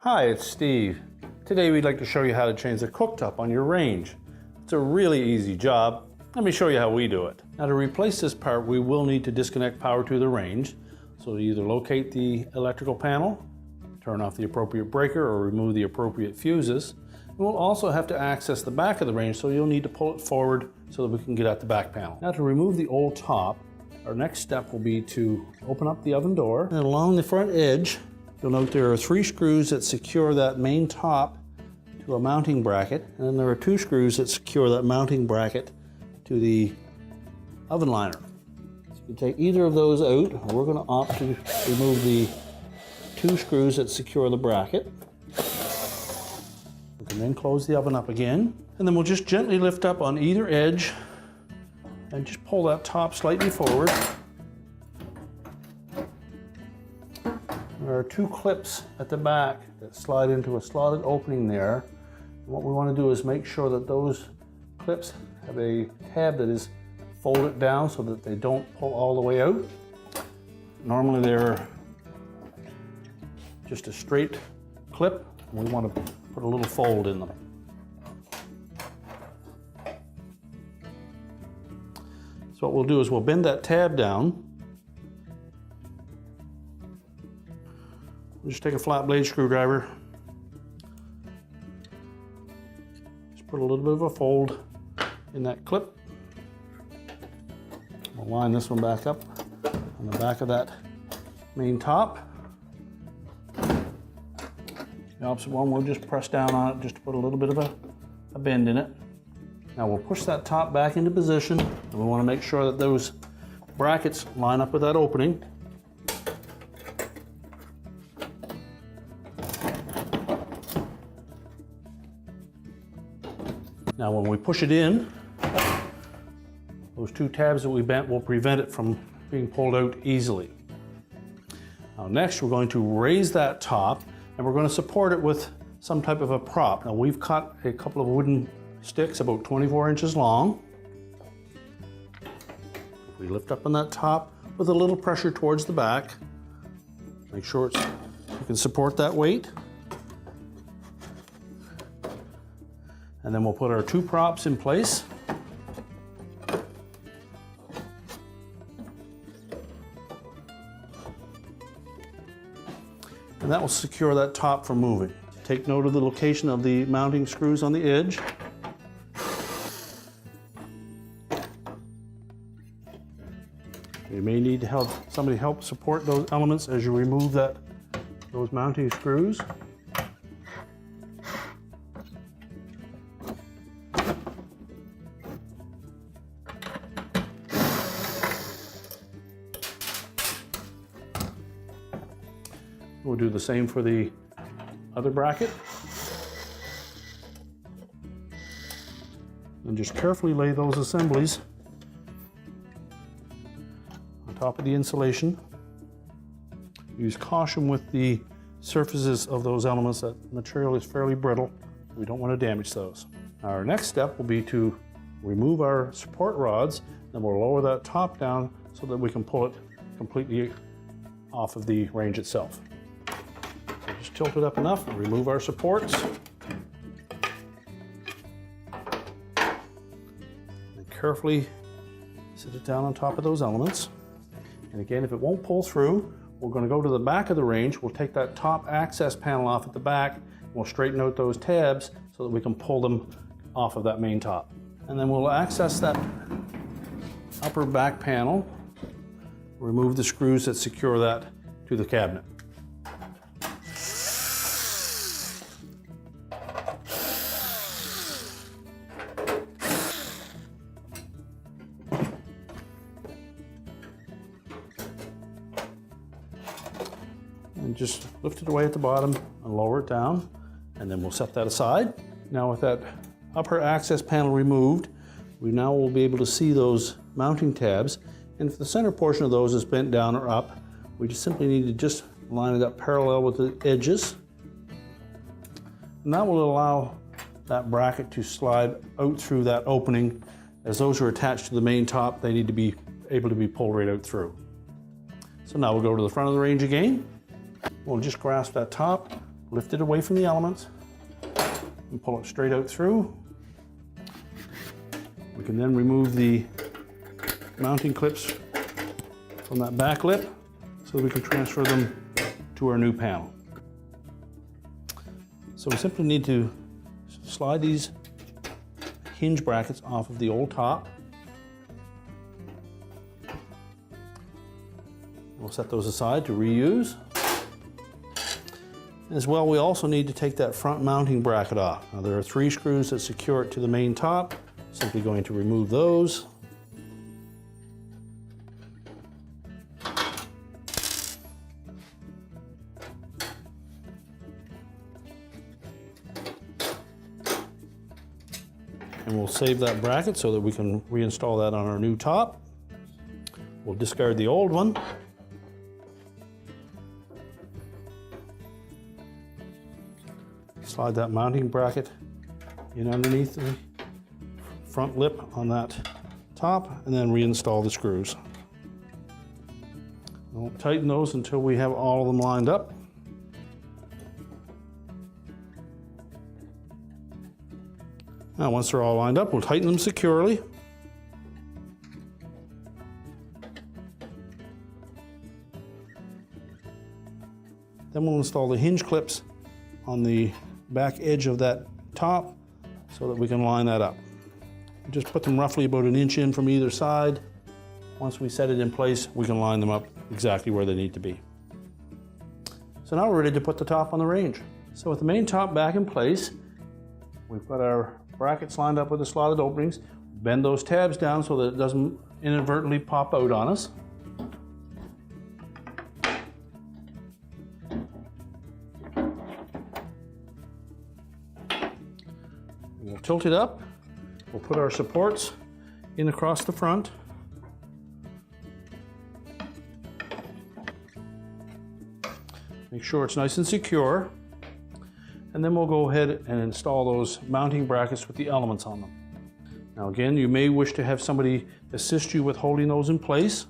Hi, it's Steve. Today we'd like to show you how to change the cooktop on your range. It's a really easy job. Let me show you how we do it. Now, to replace this part, we will need to disconnect power to the range. So either locate the electrical panel, turn off the appropriate breaker, or remove the appropriate fuses. And we'll also have to access the back of the range, so you'll need to pull it forward so that we can get at the back panel. Now, to remove the old top, our next step will be to open up the oven door, and along the front edge, you'll note there are 3 screws that secure that main top to a mounting bracket, and then there are 2 screws that secure that mounting bracket to the oven liner. So you take either of those out, and we're going to opt to remove the 2 screws that secure the bracket. We can then close the oven up again, and then we'll just gently lift up on either edge and just pull that top slightly forward. There are 2 clips at the back that slide into a slotted opening there. And what we want to do is make sure that those clips have a tab that is folded down so that they don't pull all the way out. Normally they're just a straight clip, and we want to put a little fold in them. So what we'll do is we'll bend that tab down. We'll just take a flat blade screwdriver. Just put a little bit of a fold in that clip. We'll line this one back up on the back of that main top. The opposite one, we'll just press down on it just to put a little bit of a bend in it. Now we'll push that top back into position, and we want to make sure that those brackets line up with that opening. Now when we push it in, those 2 tabs that we bent will prevent it from being pulled out easily. Now next we're going to raise that top, and we're going to support it with some type of a prop. Now we've cut a couple of wooden sticks about 24 inches long. We lift up on that top with a little pressure towards the back. Make sure you can support that weight. And then we'll put our 2 props in place. And that will secure that top from moving. Take note of the location of the mounting screws on the edge. You may need to have somebody help support those elements as you remove those mounting screws. We'll do the same for the other bracket. And just carefully lay those assemblies on top of the insulation. Use caution with the surfaces of those elements. That material is fairly brittle. We don't want to damage those. Our next step will be to remove our support rods, and we'll lower that top down so that we can pull it completely off of the range itself. So just tilt it up enough and remove our supports. And carefully sit it down on top of those elements. And again, if it won't pull through, we're going to go to the back of the range. We'll take that top access panel off at the back, and we'll straighten out those tabs so that we can pull them off of that main top. And then we'll access that upper back panel, remove the screws that secure that to the cabinet. And just lift it away at the bottom and lower it down, and then we'll set that aside. Now with that upper access panel removed, we now will be able to see those mounting tabs, and if the center portion of those is bent down or up, we just simply need to just line it up parallel with the edges, and that will allow that bracket to slide out through that opening. As those are attached to the main top, they need to be able to be pulled right out through. So now we'll go to the front of the range again. We'll just grasp that top, lift it away from the elements and pull it straight out through. We can then remove the mounting clips from that back lip so we can transfer them to our new panel. So we simply need to slide these hinge brackets off of the old top. We'll set those aside to reuse. As well, we also need to take that front mounting bracket off. Now there are 3 screws that secure it to the main top. Simply going to remove those. And we'll save that bracket so that we can reinstall that on our new top. We'll discard the old one. Slide that mounting bracket in underneath the front lip on that top and then reinstall the screws. We'll tighten those until we have all of them lined up. Now once they're all lined up, we'll tighten them securely. Then we'll install the hinge clips on the back edge of that top so that we can line that up. Just put them roughly about 1 inch in from either side. Once we set it in place, we can line them up exactly where they need to be. So now we're ready to put the top on the range. So with the main top back in place, we've got our brackets lined up with the slotted openings. Bend those tabs down so that it doesn't inadvertently pop out on us. We'll tilt it up. We'll put our supports in across the front. Make sure it's nice and secure. And then we'll go ahead and install those mounting brackets with the elements on them. Now again, you may wish to have somebody assist you with holding those in place.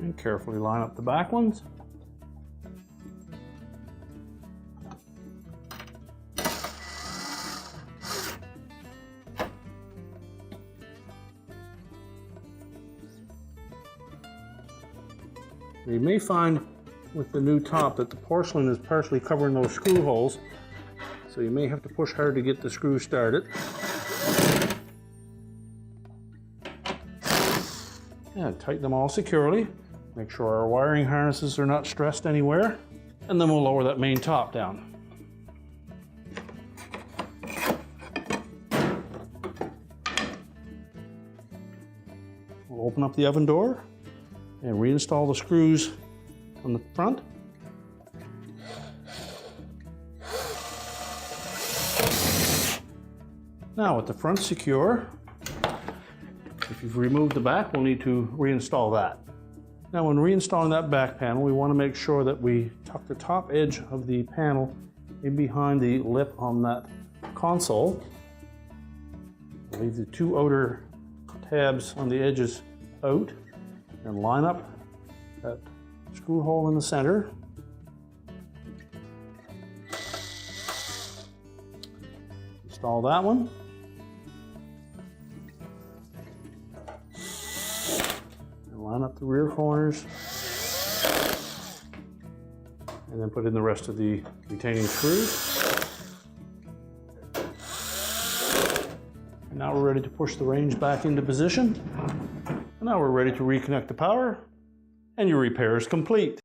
And carefully line up the back ones. You may find with the new top that the porcelain is partially covering those screw holes, so you may have to push hard to get the screw started. And tighten them all securely. Make sure our wiring harnesses are not stressed anywhere. And then we'll lower that main top down. We'll open up the oven door and reinstall the screws on the front. Now with the front secure, if you've removed the back, we'll need to reinstall that. Now when reinstalling that back panel, we want to make sure that we tuck the top edge of the panel in behind the lip on that console. Leave the 2 outer tabs on the edges out and line up that screw hole in the center. Install that one. Line up the rear corners and then put in the rest of the retaining screws. And now we're ready to push the range back into position. And now we're ready to reconnect the power, and your repair is complete.